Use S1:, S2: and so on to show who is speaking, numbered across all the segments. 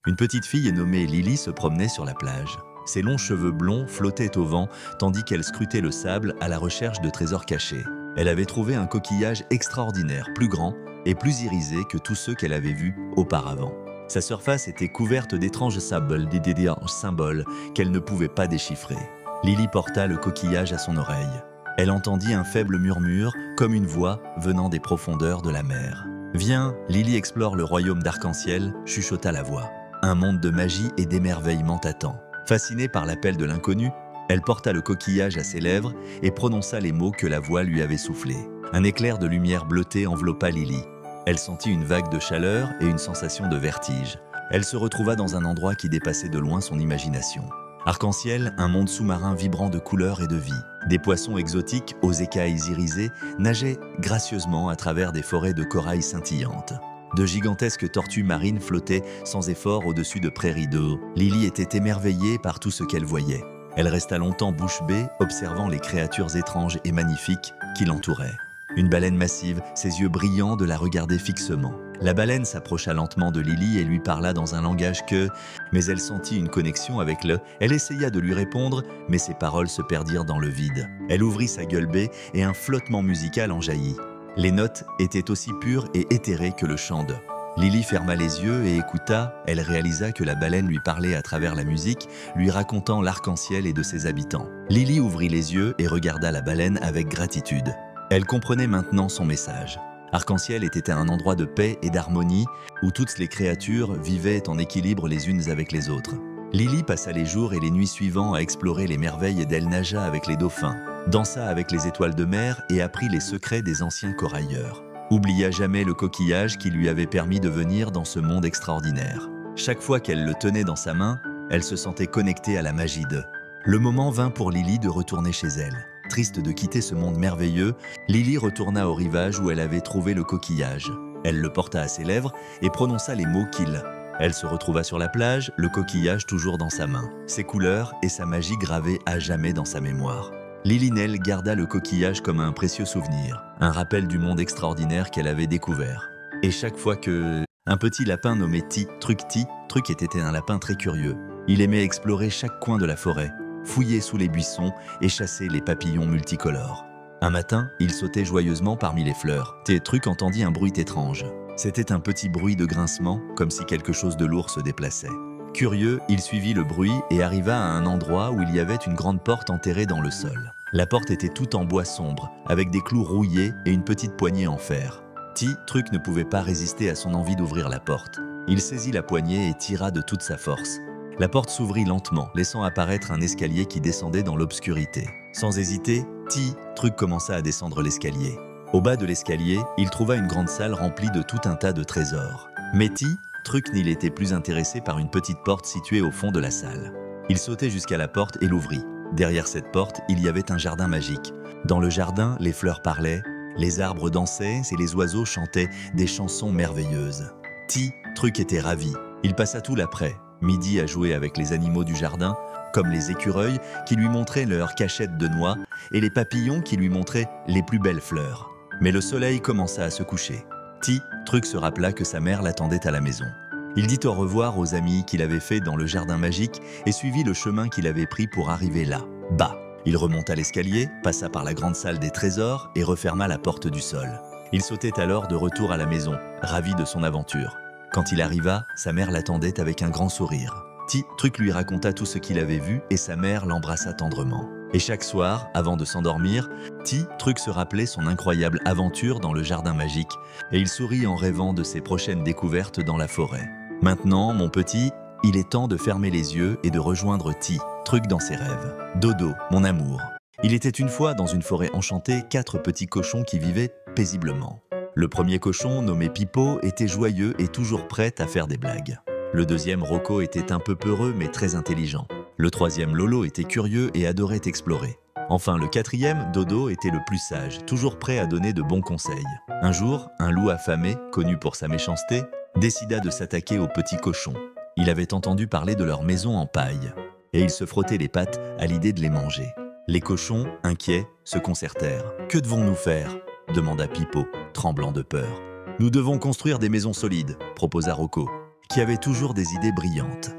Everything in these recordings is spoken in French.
S1: Une petite fille nommée Lily se promenait sur la plage. Ses longs cheveux blonds flottaient au vent tandis qu'elle scrutait le sable à la recherche de trésors cachés. Elle avait trouvé un coquillage extraordinaire, plus grand et plus irisé que tous ceux qu'elle avait vus auparavant. Sa surface était couverte d'étranges symboles qu'elle ne pouvait pas déchiffrer. Lily porta le coquillage à son oreille. Elle entendit un faible murmure, comme une voix venant des profondeurs de la mer. « Viens, Lily explore le royaume d'arc-en-ciel », chuchota la voix. Un monde de magie et d'émerveillement t'attend. Fascinée par l'appel de l'inconnu, elle porta le coquillage à ses lèvres et prononça les mots que la voix lui avait soufflés. Un éclair de lumière bleutée enveloppa Lily. Elle sentit une vague de chaleur et une sensation de vertige. Elle se retrouva dans un endroit qui dépassait de loin son imagination. Arc-en-ciel, un monde sous-marin vibrant de couleurs et de vie. Des poissons exotiques aux écailles irisées nageaient gracieusement à travers des forêts de corail scintillantes. De gigantesques tortues marines flottaient sans effort au-dessus de prairies d'eau. Lily était émerveillée par tout ce qu'elle voyait. Elle resta longtemps bouche bée, observant les créatures étranges et magnifiques qui l'entouraient. Une baleine massive, ses yeux brillants, de la regarder fixement. La baleine s'approcha lentement de Lily et lui parla dans un langage mais elle sentit une connexion avec le. Elle essaya de lui répondre, mais ses paroles se perdirent dans le vide. Elle ouvrit sa gueule bée et un flottement musical en jaillit. Les notes étaient aussi pures et éthérées que le chant de. Lily ferma les yeux et écouta. Elle réalisa que la baleine lui parlait à travers la musique, lui racontant l'arc-en-ciel et de ses habitants. Lily ouvrit les yeux et regarda la baleine avec gratitude. Elle comprenait maintenant son message. Arc-en-ciel était un endroit de paix et d'harmonie où toutes les créatures vivaient en équilibre les unes avec les autres. Lily passa les jours et les nuits suivants à explorer les merveilles d'elle nagea avec les dauphins, dansa avec les étoiles de mer et apprit les secrets des anciens corailleurs. Oublia jamais le coquillage qui lui avait permis de venir dans ce monde extraordinaire. Chaque fois qu'elle le tenait dans sa main, elle se sentait connectée à la magie de. Le moment vint pour Lily de retourner chez elle. Triste de quitter ce monde merveilleux, Lily retourna au rivage où elle avait trouvé le coquillage. Elle le porta à ses lèvres et prononça les mots qu'il. Elle se retrouva sur la plage, le coquillage toujours dans sa main, ses couleurs et sa magie gravées à jamais dans sa mémoire. Lily Nell garda le coquillage comme un précieux souvenir, un rappel du monde extraordinaire qu'elle avait découvert. Et chaque fois que... Un petit lapin nommé Truc était un lapin très curieux. Il aimait explorer chaque coin de la forêt, fouiller sous les buissons et chasser les papillons multicolores. Un matin, il sautait joyeusement parmi les fleurs. Truc entendit un bruit étrange. C'était un petit bruit de grincement, comme si quelque chose de lourd se déplaçait. Curieux, il suivit le bruit et arriva à un endroit où il y avait une grande porte enterrée dans le sol. La porte était toute en bois sombre, avec des clous rouillés et une petite poignée en fer. Truc ne pouvait pas résister à son envie d'ouvrir la porte. Il saisit la poignée et tira de toute sa force. La porte s'ouvrit lentement, laissant apparaître un escalier qui descendait dans l'obscurité. Sans hésiter, Truc commença à descendre l'escalier. Au bas de l'escalier, il trouva une grande salle remplie de tout un tas de trésors. Mais Truc n'y était plus intéressé par une petite porte située au fond de la salle. Il sautait jusqu'à la porte et l'ouvrit. Derrière cette porte, il y avait un jardin magique. Dans le jardin, les fleurs parlaient, les arbres dansaient et les oiseaux chantaient des chansons merveilleuses. Truc était ravi. Il passa tout l'après, midi à jouer avec les animaux du jardin, comme les écureuils qui lui montraient leurs cachettes de noix et les papillons qui lui montraient les plus belles fleurs. Mais le soleil commença à se coucher. Truc se rappela que sa mère l'attendait à la maison. Il dit au revoir aux amis qu'il avait fait dans le jardin magique et suivit le chemin qu'il avait pris pour arriver là, bas. Il remonta l'escalier, passa par la grande salle des trésors et referma la porte du sol. Il sautait alors de retour à la maison, ravi de son aventure. Quand il arriva, sa mère l'attendait avec un grand sourire. Truc lui raconta tout ce qu'il avait vu et sa mère l'embrassa tendrement. Et chaque soir, avant de s'endormir, Truc se rappelait son incroyable aventure dans le jardin magique et il sourit en rêvant de ses prochaines découvertes dans la forêt. Maintenant, mon petit, il est temps de fermer les yeux et de rejoindre Truc dans ses rêves. Dodo, mon amour. Il était une fois dans une forêt enchantée 4 petits cochons qui vivaient paisiblement. Le premier cochon, nommé Pipo, était joyeux et toujours prêt à faire des blagues. Le deuxième, Rocco, était un peu peureux mais très intelligent. Le troisième, Lolo, était curieux et adorait explorer. Enfin, le quatrième, Dodo, était le plus sage, toujours prêt à donner de bons conseils. Un jour, un loup affamé, connu pour sa méchanceté, décida de s'attaquer aux petits cochons. Il avait entendu parler de leur maison en paille, et il se frottait les pattes à l'idée de les manger. Les cochons, inquiets, se concertèrent. « Que devons-nous faire ?» demanda Pipo, tremblant de peur. « Nous devons construire des maisons solides, » proposa Rocco. qui avait toujours des idées brillantes.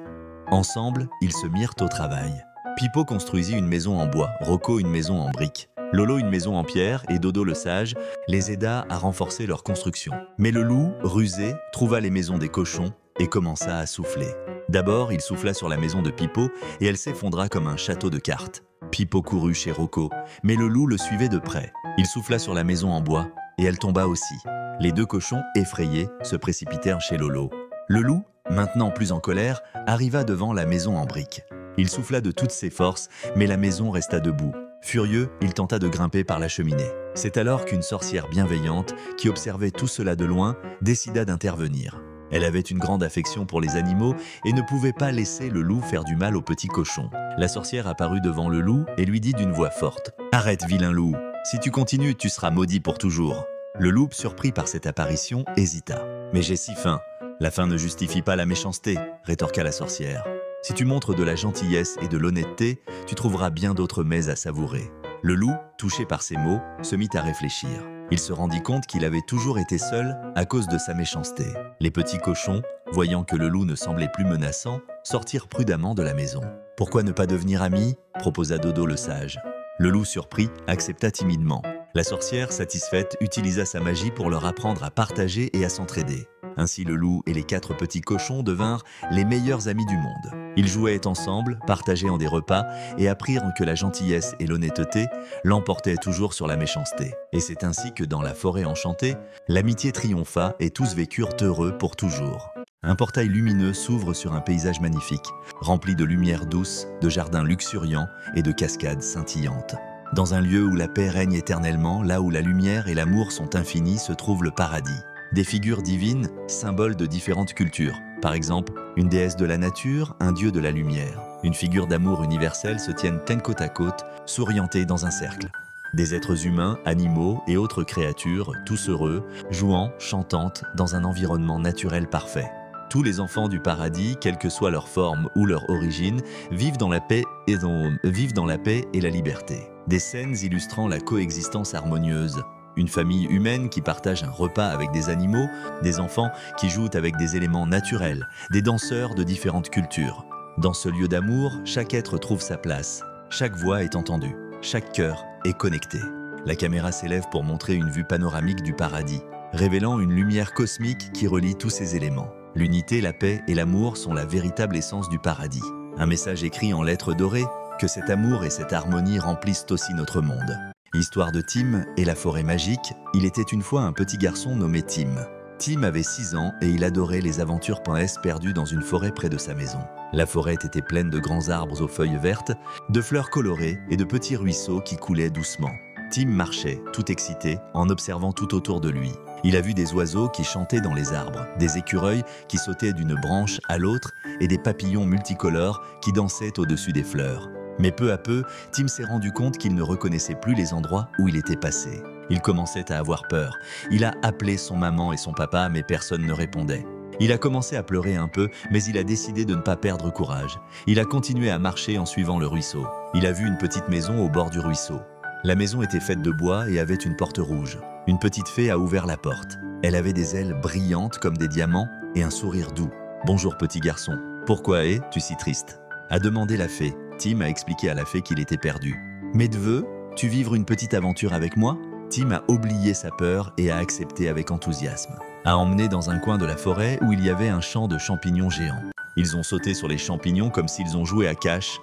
S1: Ensemble, ils se mirent au travail. Pipo construisit une maison en bois, Rocco une maison en briques. Lolo une maison en pierre et Dodo le sage les aida à renforcer leur construction. Mais le loup, rusé, trouva les maisons des cochons et commença à souffler. D'abord, il souffla sur la maison de Pipo et elle s'effondra comme un château de cartes. Pipo courut chez Rocco, mais le loup le suivait de près. Il souffla sur la maison en bois et elle tomba aussi. Les deux cochons, effrayés, se précipitèrent chez Lolo. Le loup, maintenant plus en colère, arriva devant la maison en briques. Il souffla de toutes ses forces, mais la maison resta debout. Furieux, il tenta de grimper par la cheminée. C'est alors qu'une sorcière bienveillante, qui observait tout cela de loin, décida d'intervenir. Elle avait une grande affection pour les animaux et ne pouvait pas laisser le loup faire du mal au petit cochon. La sorcière apparut devant le loup et lui dit d'une voix forte « Arrête, vilain loup, si tu continues, tu seras maudit pour toujours. » Le loup, surpris par cette apparition, hésita. « Mais j'ai si faim. La faim ne justifie pas la méchanceté, » rétorqua la sorcière. « Si tu montres de la gentillesse et de l'honnêteté, tu trouveras bien d'autres mets à savourer. » Le loup, touché par ces mots, se mit à réfléchir. Il se rendit compte qu'il avait toujours été seul à cause de sa méchanceté. Les petits cochons, voyant que le loup ne semblait plus menaçant, sortirent prudemment de la maison. « Pourquoi ne pas devenir amis ?» proposa Dodo le sage. Le loup, surpris, accepta timidement. La sorcière, satisfaite, utilisa sa magie pour leur apprendre à partager et à s'entraider. Ainsi le loup et les 4 petits cochons devinrent les meilleurs amis du monde. Ils jouaient ensemble, partageaient des repas et apprirent que la gentillesse et l'honnêteté l'emportaient toujours sur la méchanceté. Et c'est ainsi que dans la forêt enchantée, l'amitié triompha et tous vécurent heureux pour toujours. Un portail lumineux s'ouvre sur un paysage magnifique, rempli de lumière douce, de jardins luxuriants et de cascades scintillantes. Dans un lieu où la paix règne éternellement, là où la lumière et l'amour sont infinis, se trouve le paradis. Des figures divines, symboles de différentes cultures. Par exemple, une déesse de la nature, un dieu de la lumière. Une figure d'amour universelle se tiennent côte à côte, souriantées dans un cercle. Des êtres humains, animaux et autres créatures, tous heureux, jouant, chantantes, dans un environnement naturel parfait. Tous les enfants du paradis, quelle que soit leur forme ou leur origine, vivent dans la paix et la liberté. Des scènes illustrant la coexistence harmonieuse. Une famille humaine qui partage un repas avec des animaux, des enfants qui jouent avec des éléments naturels, des danseurs de différentes cultures. Dans ce lieu d'amour, chaque être trouve sa place, chaque voix est entendue, chaque cœur est connecté. La caméra s'élève pour montrer une vue panoramique du paradis, révélant une lumière cosmique qui relie tous ces éléments. L'unité, la paix et l'amour sont la véritable essence du paradis. Un message écrit en lettres dorées, que cet amour et cette harmonie remplissent aussi notre monde. Histoire de Tim et la forêt magique, il était une fois un petit garçon nommé Tim. Tim avait 6 ans et il adorait les aventures perdues dans une forêt près de sa maison. La forêt était pleine de grands arbres aux feuilles vertes, de fleurs colorées et de petits ruisseaux qui coulaient doucement. Tim marchait, tout excité, en observant tout autour de lui. Il a vu des oiseaux qui chantaient dans les arbres, des écureuils qui sautaient d'une branche à l'autre et des papillons multicolores qui dansaient au-dessus des fleurs. Mais peu à peu, Tim s'est rendu compte qu'il ne reconnaissait plus les endroits où il était passé. Il commençait à avoir peur. Il a appelé son maman et son papa, mais personne ne répondait. Il a commencé à pleurer un peu, mais il a décidé de ne pas perdre courage. Il a continué à marcher en suivant le ruisseau. Il a vu une petite maison au bord du ruisseau. La maison était faite de bois et avait une porte rouge. Une petite fée a ouvert la porte. Elle avait des ailes brillantes comme des diamants et un sourire doux. « Bonjour petit garçon, pourquoi es-tu si triste ?» a demandé la fée. Tim a expliqué à la fée qu'il était perdu. « Mais veux-tu vivre une petite aventure avec moi ?» Tim a oublié sa peur et a accepté avec enthousiasme. A emmené dans un coin de la forêt où il y avait un champ de champignons géants. Ils ont sauté sur les champignons comme s'ils ont joué à cache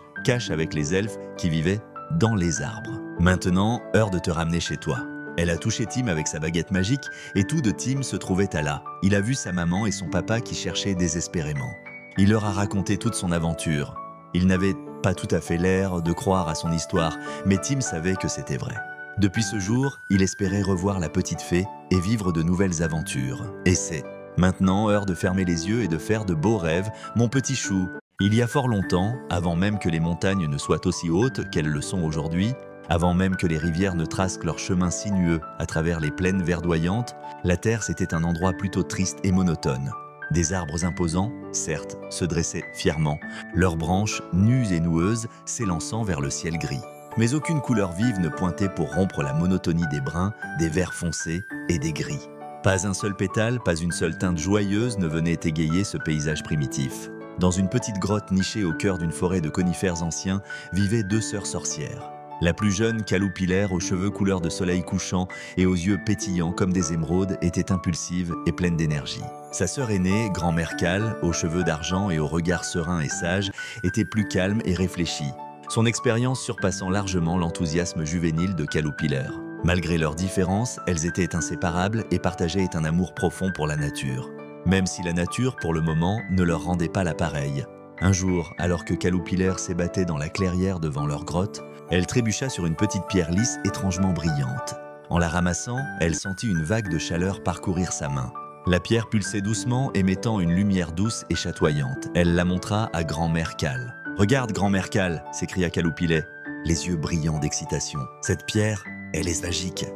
S1: avec les elfes qui vivaient dans les arbres. Maintenant, heure de te ramener chez toi. Elle a touché Tim avec sa baguette magique et tout de Tim se trouvait à là. Il a vu sa maman et son papa qui cherchaient désespérément. Il leur a raconté toute son aventure. Il n'avait pas tout à fait l'air de croire à son histoire, mais Tim savait que c'était vrai. Depuis ce jour, il espérait revoir la petite fée et vivre de nouvelles aventures. Et c'est maintenant heure de fermer les yeux et de faire de beaux rêves, mon petit chou. Il y a fort longtemps, avant même que les montagnes ne soient aussi hautes qu'elles le sont aujourd'hui, avant même que les rivières ne tracent leur chemin sinueux à travers les plaines verdoyantes, la terre c'était un endroit plutôt triste et monotone. Des arbres imposants, certes, se dressaient fièrement, leurs branches nues et noueuses s'élançant vers le ciel gris. Mais aucune couleur vive ne pointait pour rompre la monotonie des bruns, des verts foncés et des gris. Pas un seul pétale, pas une seule teinte joyeuse ne venait égayer ce paysage primitif. Dans une petite grotte nichée au cœur d'une forêt de conifères anciens, vivaient deux sœurs sorcières. La plus jeune, Caloupilère, aux cheveux couleur de soleil couchant et aux yeux pétillants comme des émeraudes, était impulsive et pleine d'énergie. Sa sœur aînée, Grand-mère Cal, aux cheveux d'argent et au regard serein et sage, était plus calme et réfléchie, son expérience surpassant largement l'enthousiasme juvénile de Caloupilère. Malgré leurs différences, elles étaient inséparables et partageaient un amour profond pour la nature. Même si la nature, pour le moment, ne leur rendait pas l'appareil. Un jour, alors que Caloupilère s'ébattait dans la clairière devant leur grotte, elle trébucha sur une petite pierre lisse étrangement brillante. En la ramassant, elle sentit une vague de chaleur parcourir sa main. La pierre pulsait doucement, émettant une lumière douce et chatoyante. Elle la montra à Grand-mère Cal. « Regarde, Grand-mère Cal !» s'écria Caloupilère, les yeux brillants d'excitation. « Cette pierre, elle est magique !»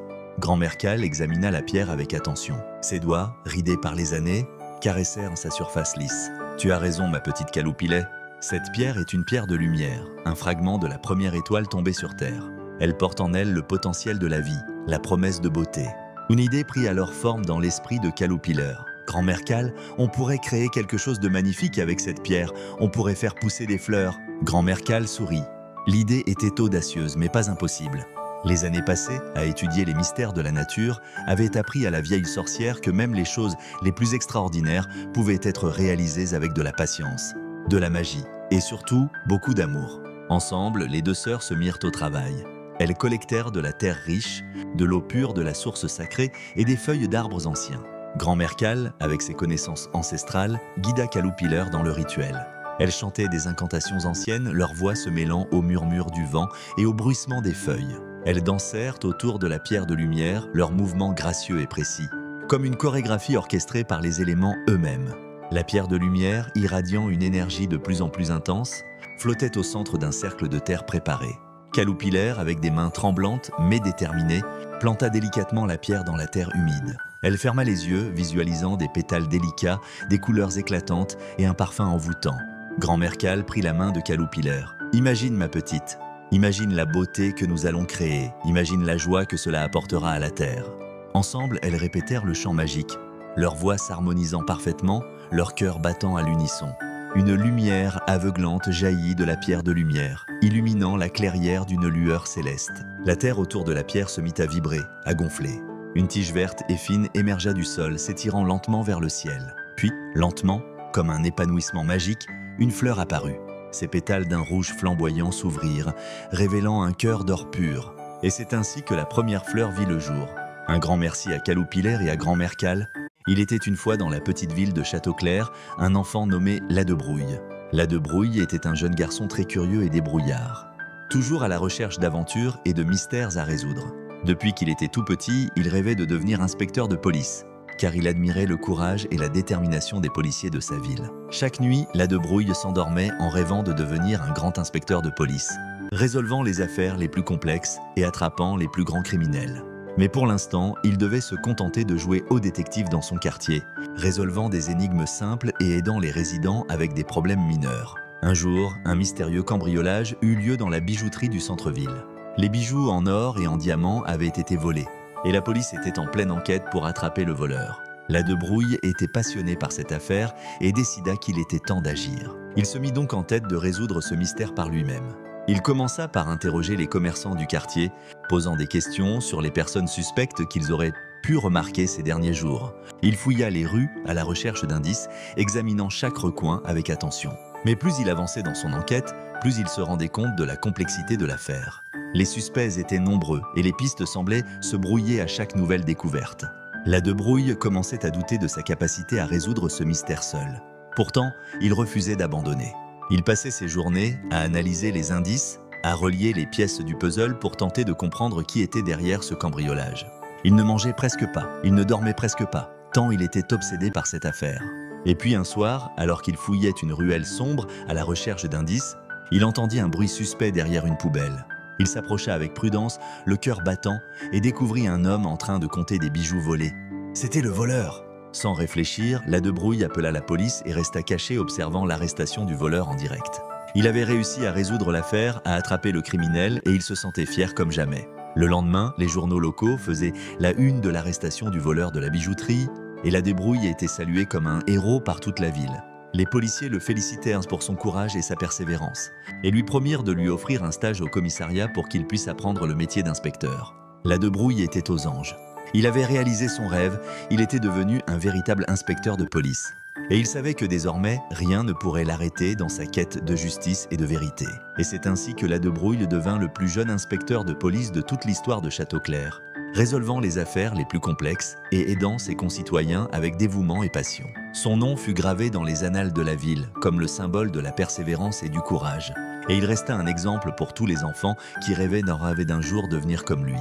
S1: Grand-mère Cal examina la pierre avec attention. Ses doigts, ridés par les années, caressèrent sa surface lisse. « Tu as raison, ma petite Caloupilère. Cette pierre est une pierre de lumière, un fragment de la première étoile tombée sur Terre. Elle porte en elle le potentiel de la vie, la promesse de beauté. » Une idée prit alors forme dans l'esprit de Caloupilère. « Grand-mère Cal, on pourrait créer quelque chose de magnifique avec cette pierre. On pourrait faire pousser des fleurs. » Grand-mère Cal sourit. L'idée était audacieuse, mais pas impossible. Les années passées, à étudier les mystères de la nature, avaient appris à la vieille sorcière que même les choses les plus extraordinaires pouvaient être réalisées avec de la patience, de la magie et surtout beaucoup d'amour. Ensemble, les deux sœurs se mirent au travail. Elles collectèrent de la terre riche, de l'eau pure de la source sacrée et des feuilles d'arbres anciens. Grand-mère Cal, avec ses connaissances ancestrales, guida Caloupilère dans le rituel. Elle chantait des incantations anciennes, leur voix se mêlant au murmure du vent et au bruissement des feuilles. Elles dansèrent autour de la pierre de lumière, leurs mouvements gracieux et précis, comme une chorégraphie orchestrée par les éléments eux-mêmes. La pierre de lumière, irradiant une énergie de plus en plus intense, flottait au centre d'un cercle de terre préparé. Caloupilère, avec des mains tremblantes mais déterminées, planta délicatement la pierre dans la terre humide. Elle ferma les yeux, visualisant des pétales délicats, des couleurs éclatantes et un parfum envoûtant. Grand-mère Cal prit la main de Caloupilère. « Imagine, ma petite. Imagine la beauté que nous allons créer. Imagine la joie que cela apportera à la terre. » Ensemble, elles répétèrent le chant magique, leurs voix s'harmonisant parfaitement, leurs cœurs battant à l'unisson. Une lumière aveuglante jaillit de la pierre de lumière, illuminant la clairière d'une lueur céleste. La terre autour de la pierre se mit à vibrer, à gonfler. Une tige verte et fine émergea du sol, s'étirant lentement vers le ciel. Puis, lentement, comme un épanouissement magique, une fleur apparut. Ses pétales d'un rouge flamboyant s'ouvrirent, révélant un cœur d'or pur. Et c'est ainsi que la première fleur vit le jour. Un grand merci à Caloupilère et à Grand-mère Cal. Il était une fois dans la petite ville de Châteauclair, un enfant nommé Ladebrouille. Ladebrouille était un jeune garçon très curieux et débrouillard, toujours à la recherche d'aventures et de mystères à résoudre. Depuis qu'il était tout petit, il rêvait de devenir inspecteur de police, car il admirait le courage et la détermination des policiers de sa ville. Chaque nuit, Ladebrouille s'endormait en rêvant de devenir un grand inspecteur de police, résolvant les affaires les plus complexes et attrapant les plus grands criminels. Mais pour l'instant, il devait se contenter de jouer au détective dans son quartier, résolvant des énigmes simples et aidant les résidents avec des problèmes mineurs. Un jour, un mystérieux cambriolage eut lieu dans la bijouterie du centre-ville. Les bijoux en or et en diamants avaient été volés, et la police était en pleine enquête pour attraper le voleur. Ladebrouille était passionné par cette affaire et décida qu'il était temps d'agir. Il se mit donc en tête de résoudre ce mystère par lui-même. Il commença par interroger les commerçants du quartier, posant des questions sur les personnes suspectes qu'ils auraient pu remarquer ces derniers jours. Il fouilla les rues à la recherche d'indices, examinant chaque recoin avec attention. Mais plus il avançait dans son enquête, plus il se rendait compte de la complexité de l'affaire. Les suspects étaient nombreux et les pistes semblaient se brouiller à chaque nouvelle découverte. Ladebrouille commençait à douter de sa capacité à résoudre ce mystère seul. Pourtant, il refusait d'abandonner. Il passait ses journées à analyser les indices, à relier les pièces du puzzle pour tenter de comprendre qui était derrière ce cambriolage. Il ne mangeait presque pas, il ne dormait presque pas, tant il était obsédé par cette affaire. Et puis un soir, alors qu'il fouillait une ruelle sombre à la recherche d'indices, il entendit un bruit suspect derrière une poubelle. Il s'approcha avec prudence, le cœur battant, et découvrit un homme en train de compter des bijoux volés. C'était le voleur! Sans réfléchir, Ladebrouille appela la police et resta caché observant l'arrestation du voleur en direct. Il avait réussi à résoudre l'affaire, à attraper le criminel et il se sentait fier comme jamais. Le lendemain, les journaux locaux faisaient la une de l'arrestation du voleur de la bijouterie et la débrouille était saluée comme un héros par toute la ville. Les policiers le félicitèrent pour son courage et sa persévérance et lui promirent de lui offrir un stage au commissariat pour qu'il puisse apprendre le métier d'inspecteur. La débrouille était aux anges. Il avait réalisé son rêve, il était devenu un véritable inspecteur de police. Et il savait que désormais, rien ne pourrait l'arrêter dans sa quête de justice et de vérité. Et c'est ainsi que la Debrouille devint le plus jeune inspecteur de police de toute l'histoire de Châteauclair, résolvant les affaires les plus complexes et aidant ses concitoyens avec dévouement et passion. Son nom fut gravé dans les annales de la ville comme le symbole de la persévérance et du courage. Et il resta un exemple pour tous les enfants qui rêvaient d'un jour devenir comme lui.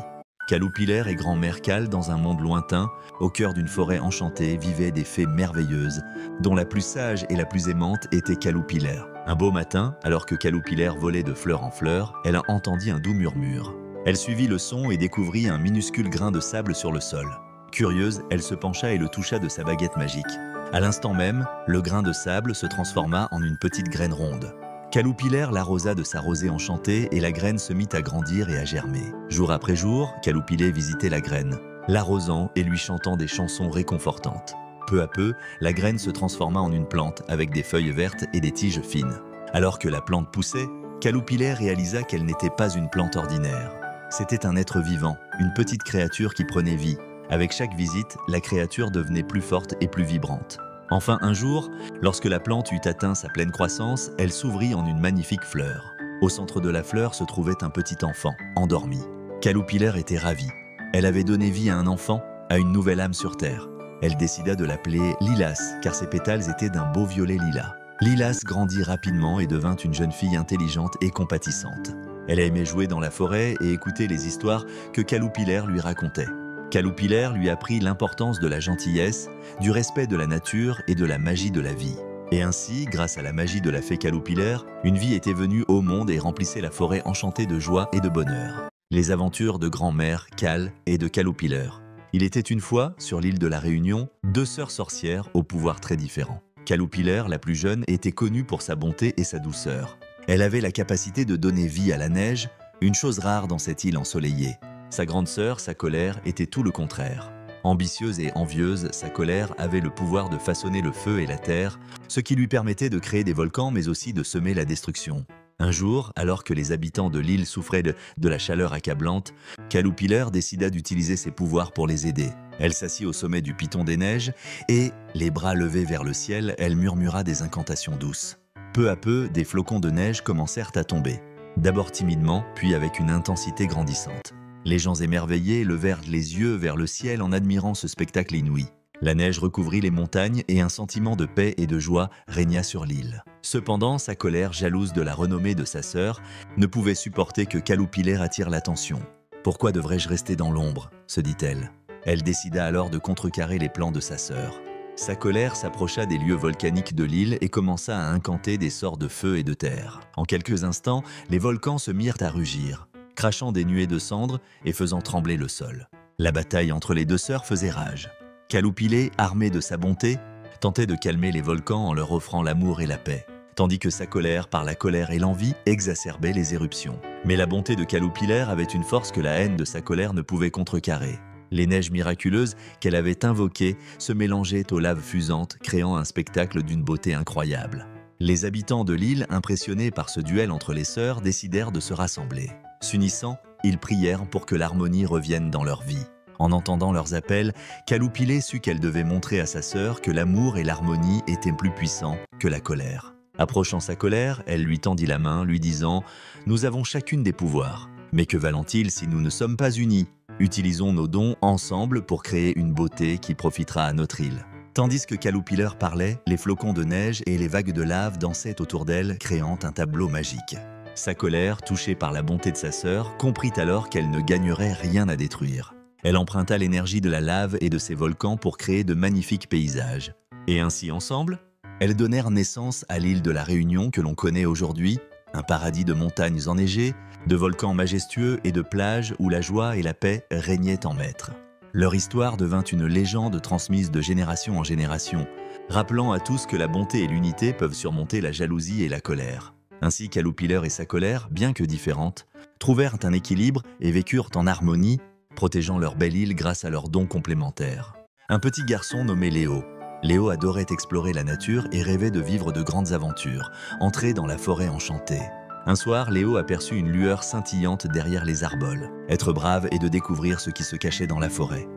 S1: Caloupilère et grand-mère Cal, dans un monde lointain, au cœur d'une forêt enchantée, vivaient des fées merveilleuses, dont la plus sage et la plus aimante était Caloupilère. Un beau matin, alors que Caloupilère volait de fleur en fleur, elle entendit un doux murmure. Elle suivit le son et découvrit un minuscule grain de sable sur le sol. Curieuse, elle se pencha et le toucha de sa baguette magique. À l'instant même, le grain de sable se transforma en une petite graine ronde. Caloupilère l'arrosa de sa rosée enchantée et la graine se mit à grandir et à germer. Jour après jour, Caloupilé visitait la graine, l'arrosant et lui chantant des chansons réconfortantes. Peu à peu, la graine se transforma en une plante avec des feuilles vertes et des tiges fines. Alors que la plante poussait, Caloupilère réalisa qu'elle n'était pas une plante ordinaire. C'était un être vivant, une petite créature qui prenait vie. Avec chaque visite, la créature devenait plus forte et plus vibrante. Enfin un jour, lorsque la plante eut atteint sa pleine croissance, elle s'ouvrit en une magnifique fleur. Au centre de la fleur se trouvait un petit enfant, endormi. Caloupilère était ravie. Elle avait donné vie à un enfant, à une nouvelle âme sur terre. Elle décida de l'appeler Lilas, car ses pétales étaient d'un beau violet lilas. Lilas grandit rapidement et devint une jeune fille intelligente et compatissante. Elle aimait jouer dans la forêt et écouter les histoires que Caloupilère lui racontait. Caloupilère lui apprit l'importance de la gentillesse, du respect de la nature et de la magie de la vie. Et ainsi, grâce à la magie de la fée Caloupilère, une vie était venue au monde et remplissait la forêt enchantée de joie et de bonheur. Les aventures de grand-mère, Cal et de Caloupilère. Il était une fois, sur l'île de la Réunion, deux sœurs sorcières aux pouvoirs très différents. Caloupilère, la plus jeune, était connue pour sa bonté et sa douceur. Elle avait la capacité de donner vie à la neige, une chose rare dans cette île ensoleillée. Sa grande sœur, sa colère, était tout le contraire. Ambitieuse et envieuse, sa colère avait le pouvoir de façonner le feu et la terre, ce qui lui permettait de créer des volcans mais aussi de semer la destruction. Un jour, alors que les habitants de l'île souffraient de la chaleur accablante, Caloupilère décida d'utiliser ses pouvoirs pour les aider. Elle s'assit au sommet du piton des neiges et, les bras levés vers le ciel, elle murmura des incantations douces. Peu à peu, des flocons de neige commencèrent à tomber. D'abord timidement, puis avec une intensité grandissante. Les gens émerveillés levèrent les yeux vers le ciel en admirant ce spectacle inouï. La neige recouvrit les montagnes et un sentiment de paix et de joie régna sur l'île. Cependant, sa colère, jalouse de la renommée de sa sœur, ne pouvait supporter que Caloupilère attire l'attention. « Pourquoi devrais-je rester dans l'ombre ?» se dit-elle. Elle décida alors de contrecarrer les plans de sa sœur. Sa colère s'approcha des lieux volcaniques de l'île et commença à incanter des sorts de feu et de terre. En quelques instants, les volcans se mirent à rugir, crachant des nuées de cendres et faisant trembler le sol. La bataille entre les deux sœurs faisait rage. Caloupilé, armé de sa bonté, tentait de calmer les volcans en leur offrant l'amour et la paix, tandis que sa colère, par la colère et l'envie, exacerbait les éruptions. Mais la bonté de Caloupilère avait une force que la haine de sa colère ne pouvait contrecarrer. Les neiges miraculeuses qu'elle avait invoquées se mélangeaient aux laves fusantes, créant un spectacle d'une beauté incroyable. Les habitants de l'île, impressionnés par ce duel entre les sœurs, décidèrent de se rassembler. S'unissant, ils prièrent pour que l'harmonie revienne dans leur vie. En entendant leurs appels, Caloupilé sut qu'elle devait montrer à sa sœur que l'amour et l'harmonie étaient plus puissants que la colère. Approchant sa colère, elle lui tendit la main, lui disant « Nous avons chacune des pouvoirs. Mais que valent-ils si nous ne sommes pas unis ? Utilisons nos dons ensemble pour créer une beauté qui profitera à notre île. » Tandis que Caloupilère parlait, les flocons de neige et les vagues de lave dansaient autour d'elle, créant un tableau magique. Sa colère, touchée par la bonté de sa sœur, comprit alors qu'elle ne gagnerait rien à détruire. Elle emprunta l'énergie de la lave et de ses volcans pour créer de magnifiques paysages. Et ainsi ensemble, elles donnèrent naissance à l'île de la Réunion que l'on connaît aujourd'hui, un paradis de montagnes enneigées, de volcans majestueux et de plages où la joie et la paix régnaient en maître. Leur histoire devint une légende transmise de génération en génération, rappelant à tous que la bonté et l'unité peuvent surmonter la jalousie et la colère. Ainsi Caloupilère et sa colère, bien que différentes, trouvèrent un équilibre et vécurent en harmonie, protégeant leur belle île grâce à leurs dons complémentaires. Un petit garçon nommé Léo. Léo adorait explorer la nature et rêvait de vivre de grandes aventures, entrer dans la forêt enchantée. Un soir, Léo aperçut une lueur scintillante derrière les arboles. Être brave et de découvrir ce qui se cachait dans la forêt.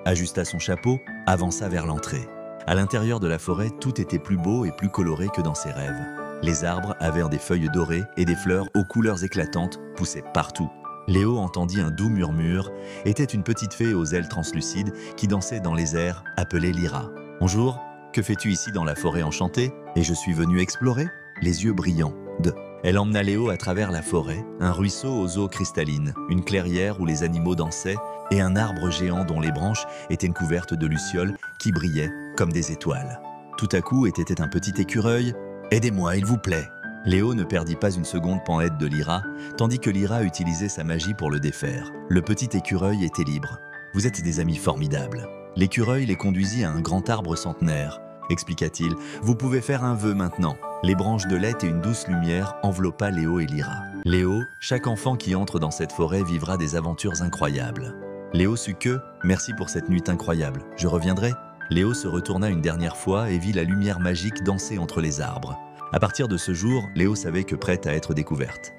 S1: Ajusta son chapeau, avança vers l'entrée. À l'intérieur de la forêt, tout était plus beau et plus coloré que dans ses rêves. Les arbres avaient des feuilles dorées et des fleurs aux couleurs éclatantes poussaient partout. Léo entendit un doux murmure, était une petite fée aux ailes translucides qui dansait dans les airs, appelée Lyra. « Bonjour, que fais-tu ici dans la forêt enchantée? Et je suis venue explorer ?» Les yeux brillants de... Elle emmena Léo à travers la forêt, un ruisseau aux eaux cristallines, une clairière où les animaux dansaient et un arbre géant dont les branches étaient couvertes de lucioles qui brillaient comme des étoiles. Tout à coup était un petit écureuil. « Aidez-moi, il vous plaît !» Léo ne perdit pas une seconde pour l'aide de Lyra, tandis que Lyra utilisait sa magie pour le défaire. Le petit écureuil était libre. « Vous êtes des amis formidables. » L'écureuil les conduisit à un grand arbre centenaire. Expliqua-t-il, « Vous pouvez faire un vœu maintenant. » Les branches de lait et une douce lumière enveloppa Léo et Lyra. Léo, chaque enfant qui entre dans cette forêt vivra des aventures incroyables. Léo sut que, merci pour cette nuit incroyable, je reviendrai. Léo se retourna une dernière fois et vit la lumière magique danser entre les arbres. À partir de ce jour, Léo savait que prête à être découverte.